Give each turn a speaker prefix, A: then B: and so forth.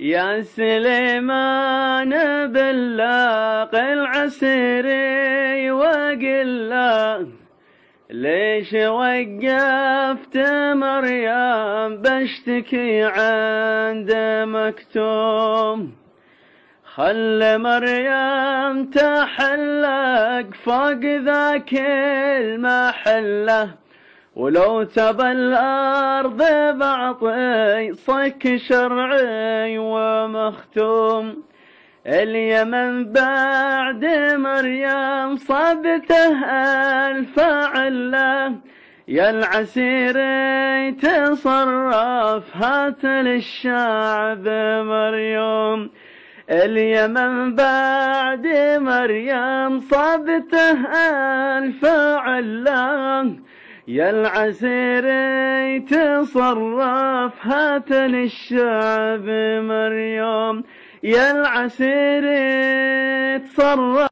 A: يا سليمان بلاق العسيري وقل له ليش وقفت مريم بشتكي عند مكتوم. خل مريم تحلق فوق ذاك المحله، ولو تبى الأرض بعطي صك شرعي ومختوم. اليمن بعد مريم صبته الفعله، يا العسيري تصرف هات للشعب مريم. اليمن بعد مريم صبته الفعله، يا العسيري تصرف هات للشعب مريم. يا العسيري تصرف